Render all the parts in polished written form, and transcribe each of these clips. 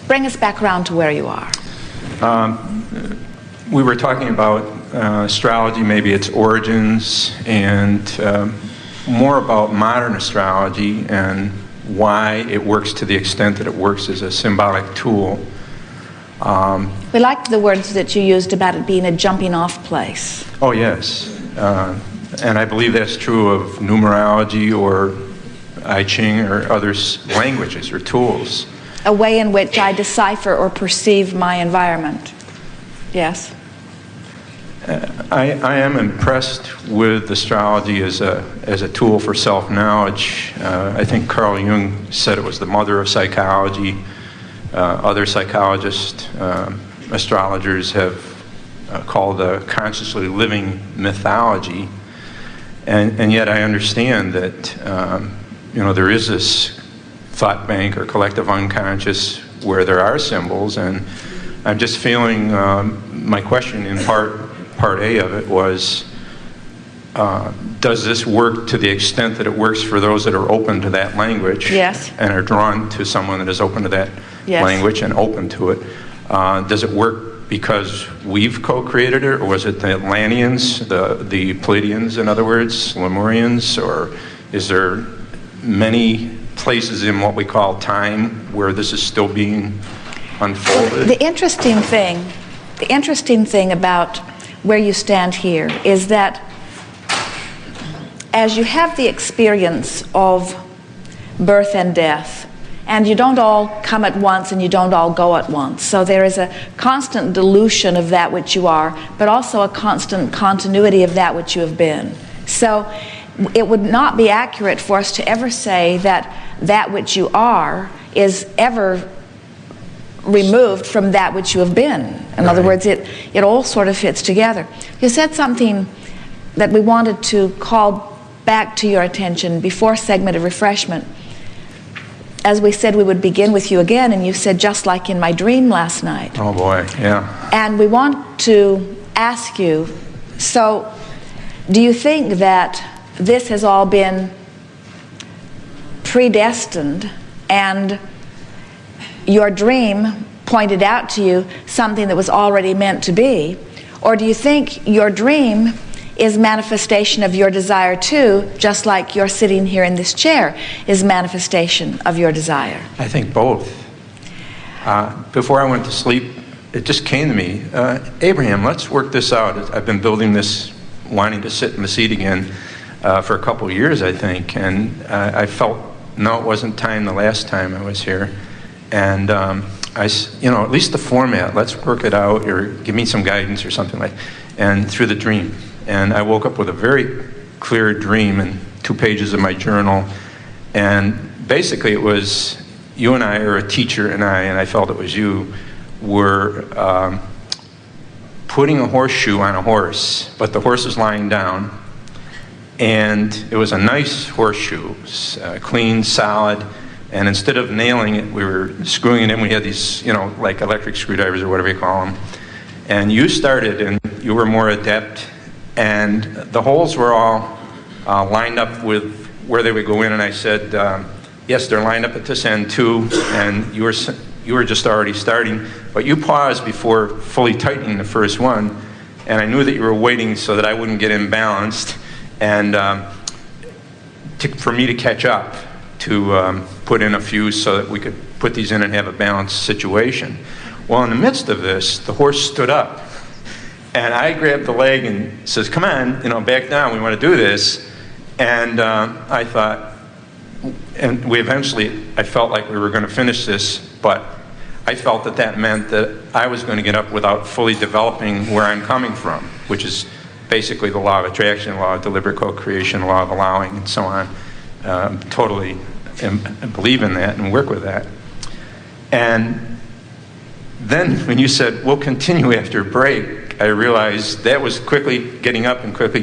bring us back around to where you are. We were talking about astrology, maybe its origins, and more about modern astrology and why it works to the extent that it works as a symbolic tool. We liked the words that you used about it being a jumping off place. Oh, yes. And I believe that's true of numerology or I Ching or other languages or tools. A way in which I decipher or perceive my environment. Yes? I am impressed with astrology as a tool for self-knowledge. I think Carl Jung said it was the mother of psychology. Other psychologists, astrologers have called a consciously living mythology. And yet I understand that there is this thought bank or collective unconscious where there are symbols, and I'm just feeling my question in part A of it was, does this work to the extent that it works for those that are open to that language? Yes. And are drawn to someone that is open to that yes. language and open to it? Does it work because we've co-created it, or was it the Atlanteans, the Pleiadians, in other words, Lemurians, or is there many places in what we call time where this is still being unfolded? The interesting thing about where you stand here is that as you have the experience of birth and death, and you don't all come at once and you don't all go at once, so there is a constant dilution of that which you are, but also a constant continuity of that which you have been. So it would not be accurate for us to ever say that which you are is ever removed from that which you have been. In other words, it all sort of fits together. You said something that we wanted to call back to your attention before segment of refreshment. As we said, we would begin with you again, and you said, just like in my dream last night. Oh boy, yeah. And we want to ask you, so do you think that this has all been predestined, and your dream pointed out to you something that was already meant to be? Or do you think your dream is manifestation of your desire too, just like you're sitting here in this chair is manifestation of your desire? I think both. Before I went to sleep, it just came to me, Abraham, let's work this out. I've been building this, wanting to sit in the seat again for a couple of years, I think, and I felt, no, it wasn't time the last time I was here. And at least the format, let's work it out, or give me some guidance or something like that, and through the dream. And I woke up with a very clear dream in 2 pages of my journal, and basically it was you and I, or a teacher and I felt it was you, were putting a horseshoe on a horse, but the horse is lying down, and it was a nice horseshoe, clean, solid, and instead of nailing it, we were screwing it in. We had these, like electric screwdrivers or whatever you call them, and you started, and you were more adept, and the holes were all lined up with where they would go in, and I said, yes, they're lined up at this end too, and you were just already starting, but you paused before fully tightening the first one, and I knew that you were waiting so that I wouldn't get imbalanced, and for me to catch up, to put in a few so that we could put these in and have a balanced situation. Well, in the midst of this, the horse stood up, and I grabbed the leg and says, come on, back down, we want to do this. And I thought, and I felt like we were going to finish this, but I felt that meant that I was going to get up without fully developing where I'm coming from, which is basically the law of attraction, law of deliberate co-creation, law of allowing, and so on. Totally believe in that and work with that. And then when you said, we'll continue after break, I realized that was quickly getting up and quickly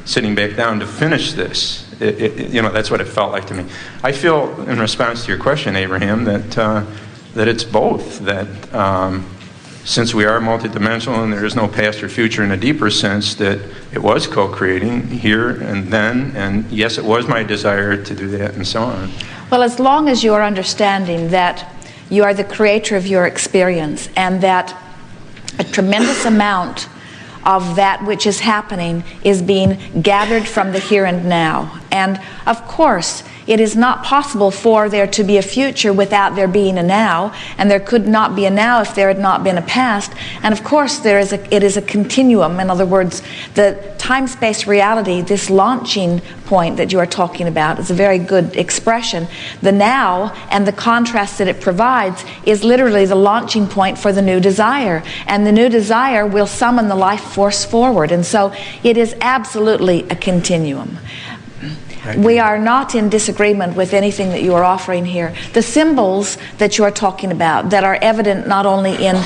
sitting back down to finish this. That's what it felt like to me. I feel, in response to your question, Abraham, that it's both. That since we are multidimensional and there is no past or future in a deeper sense, that it was co-creating here and then, and yes, it was my desire to do that, and so on. Well, as long as you are understanding that You are the creator of your experience, and that a tremendous amount of that which is happening is being gathered from the here and now. And of course, it is not possible for there to be a future without there being a now, and there could not be a now if there had not been a past. And of course, it is a continuum. In other words, the time-space reality, this launching point that you are talking about, is a very good expression. The now and the contrast that it provides is literally the launching point for the new desire. And the new desire will summon the life force forward. And so it is absolutely a continuum. We are not in disagreement with anything that you are offering here. The symbols that you are talking about that are evident not only in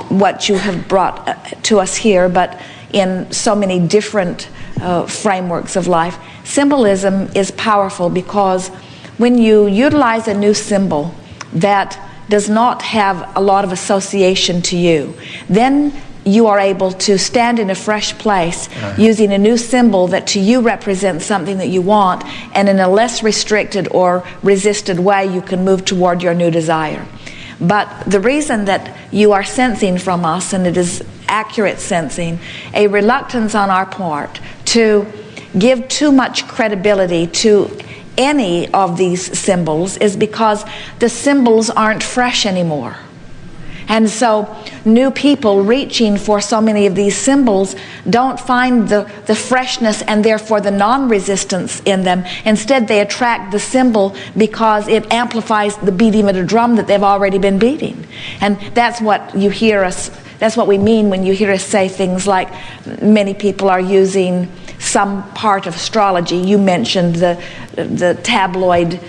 what you have brought to us here, but in so many different frameworks of life. Symbolism is powerful because when you utilize a new symbol that does not have a lot of association to you, then you are able to stand in a fresh place using a new symbol that to you represents something that you want, and in a less restricted or resisted way you can move toward your new desire. But the reason that you are sensing from us, and it is accurate sensing, a reluctance on our part to give too much credibility to any of these symbols is because the symbols aren't fresh anymore. And so new people reaching for so many of these symbols don't find the freshness and therefore the non-resistance in them. Instead, they attract the symbol because it amplifies the beating of a drum that they've already been beating. And that's what you hear us, that's what we mean when you hear us say things like many people are using some part of astrology. You mentioned the tabloid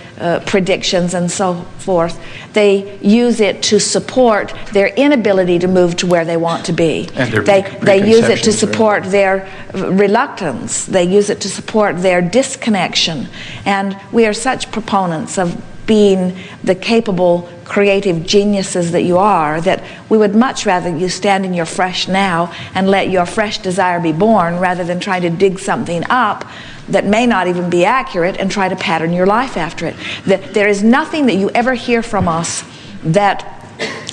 predictions and so forth. They use it to support their inability to move to where they want to be. And they use it to support their reluctance. They use it to support their disconnection. And we are such proponents of being the capable, creative geniuses that you are, that we would much rather you stand in your fresh now and let your fresh desire be born, rather than trying to dig something up that may not even be accurate and try to pattern your life after it. There is nothing that you ever hear from us that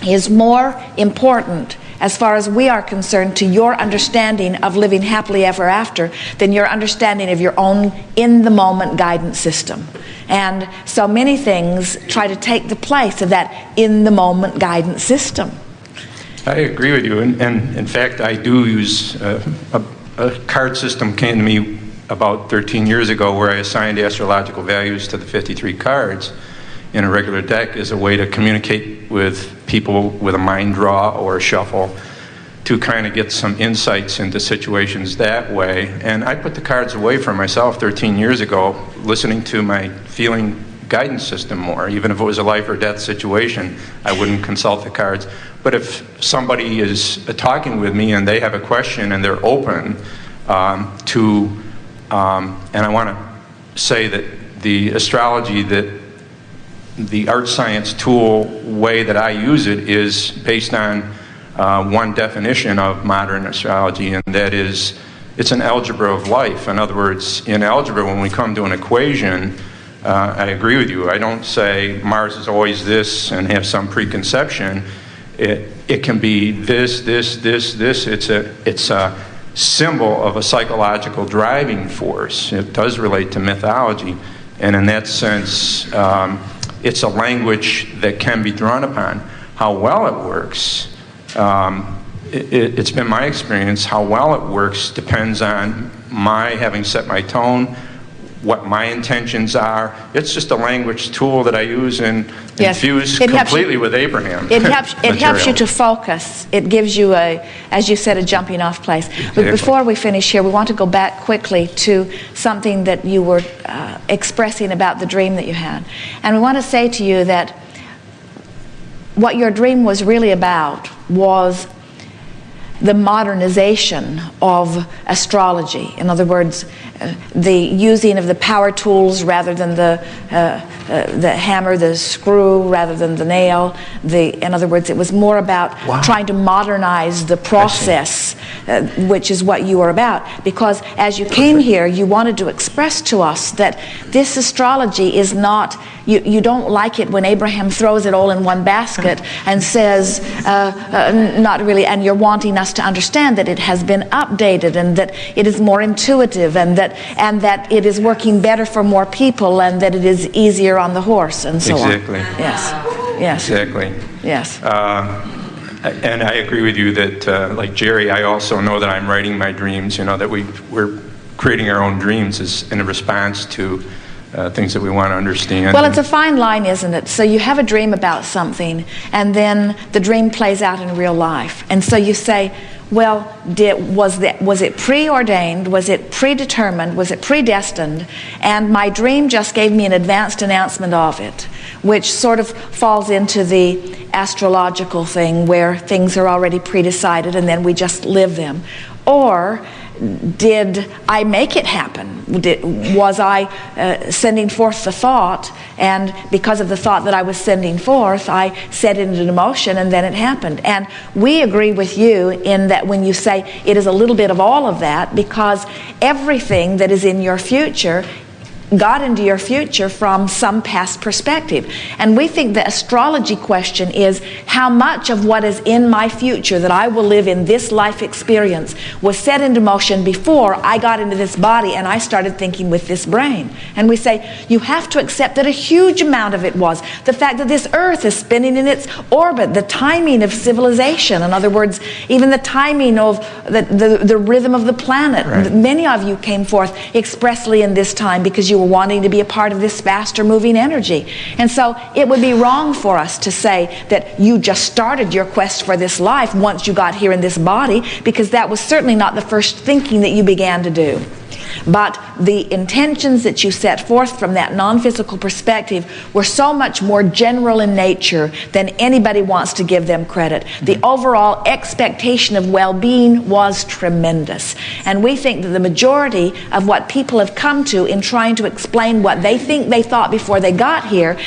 is more important, as far as we are concerned, to your understanding of living happily ever after than your understanding of your own in-the-moment guidance system. And so many things try to take the place of that in-the-moment guidance system. I agree with you, and in fact, I do use a card system came to me about 13 years ago where I assigned astrological values to the 53 cards in a regular deck as a way to communicate with people with a mind draw or a shuffle, to kind of get some insights into situations that way. And I put the cards away for myself 13 years ago, listening to my feeling guidance system more. Even if it was a life or death situation, I wouldn't consult the cards. But if somebody is talking with me and they have a question and they're open and I want to say that the astrology, that the art science tool way that I use it is based on one definition of modern astrology, and that is it's an algebra of life. In other words, in algebra, when we come to an equation, I agree with you. I don't say Mars is always this and have some preconception. It can be this. It's a symbol of a psychological driving force. It does relate to mythology, and in that sense, it's a language that can be drawn upon. How well it works, it's been my experience, how well it works depends on my having set my tone, what my intentions are. It's just a language tool that I use and infuse completely with Abraham. It helps you to focus. It gives you as you said, a jumping off place. But before we finish here, we want to go back quickly to something that you were expressing about the dream that you had. And we want to say to you that what your dream was really about was the modernization of astrology. In other words, the using of the power tools rather than the hammer, the screw rather than the nail. In other words, it was more about trying to modernize the process which is what you are about. Because as you came here, you wanted to express to us that this astrology is not, you don't like it when Abraham throws it all in one basket and says, not really, and you're wanting us to understand that it has been updated and that it is more intuitive and that it is working better for more people and that it is easier on the horse and so Exactly. on. Yes. Exactly. Yes. And I agree with you that, like Jerry, I also know that I'm writing my dreams, that we're creating our own dreams as in a response to things that we want to understand. Well, it's a fine line, isn't it? So you have a dream about something, and then the dream plays out in real life. And so you say, well, was it preordained? Was it predetermined? Was it predestined? And my dream just gave me an advanced announcement of it, which sort of falls into the astrological thing where things are already predecided and then we just live them. Or did I make it happen? Was I sending forth the thought, and because of the thought that I was sending forth, I set it into motion and then it happened? And we agree with you in that when you say it is a little bit of all of that, because everything that is in your future got into your future from some past perspective. And we think the astrology question is how much of what is in my future that I will live in this life experience was set into motion before I got into this body and I started thinking with this brain. And we say you have to accept that a huge amount of it was the fact that this earth is spinning in its orbit, the timing of civilization, in other words, even the timing of the rhythm of the planet. Right. Many of you came forth expressly in this time because you were wanting to be a part of this faster moving energy. And so it would be wrong for us to say that you just started your quest for this life once you got here in this body, because that was certainly not the first thinking that you began to do. But the intentions that you set forth from that non-physical perspective were so much more general in nature than anybody wants to give them credit. The overall expectation of well-being was tremendous. And we think that the majority of what people have come to in trying to explain what they think they thought before they got here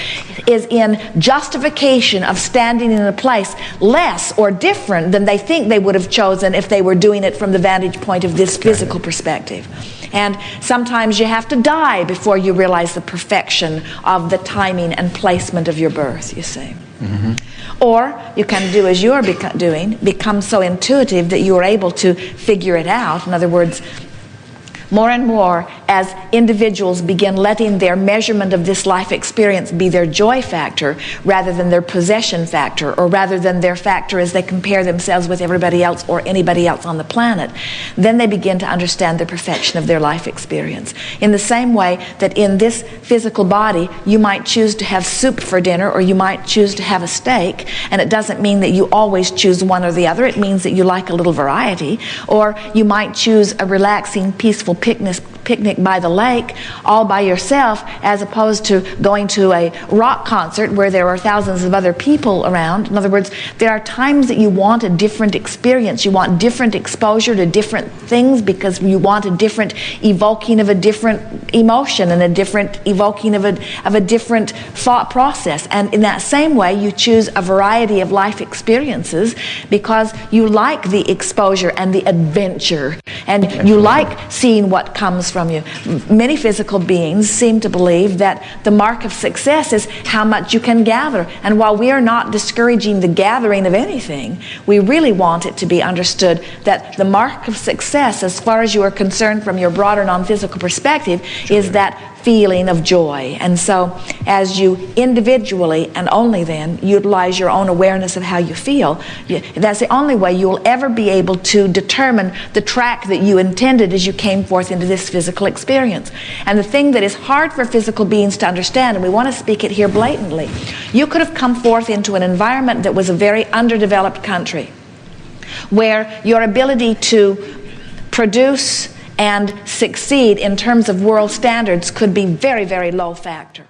is in justification of standing in a place less or different than they think they would have chosen if they were doing it from the vantage point of this physical perspective. And sometimes you have to die before you realize the perfection of the timing and placement of your birth, you see. Mm-hmm. Or you can do as you're doing, become so intuitive that you are able to figure it out. In other words, more and more as individuals begin letting their measurement of this life experience be their joy factor rather than their possession factor, or rather than their factor as they compare themselves with everybody else or anybody else on the planet, then they begin to understand the perfection of their life experience. In the same way that in this physical body you might choose to have soup for dinner or you might choose to have a steak, and it doesn't mean that you always choose one or the other. It means that you like a little variety. Or you might choose a relaxing, peaceful picnic by the lake all by yourself, as opposed to going to a rock concert where there are thousands of other people around. In other words, there are times that you want a different experience. You want different exposure to different things because you want a different evoking of a different emotion and a different evoking of a different thought process. And in that same way, you choose a variety of life experiences because you like the exposure and the adventure, and you like seeing what comes from you. Many physical beings seem to believe that the mark of success is how much you can gather. And while we are not discouraging the gathering of anything, we really want it to be understood that the mark of success, as far as you are concerned from your broader non-physical perspective, is that feeling of joy. And so as you individually, and only then, utilize your own awareness of how you feel, that's the only way you will ever be able to determine the track that you intended as you came forth into this physical experience. And the thing that is hard for physical beings to understand, and we want to speak it here blatantly, you could have come forth into an environment that was a very underdeveloped country, where your ability to produce and succeed in terms of world standards could be very, very low factor.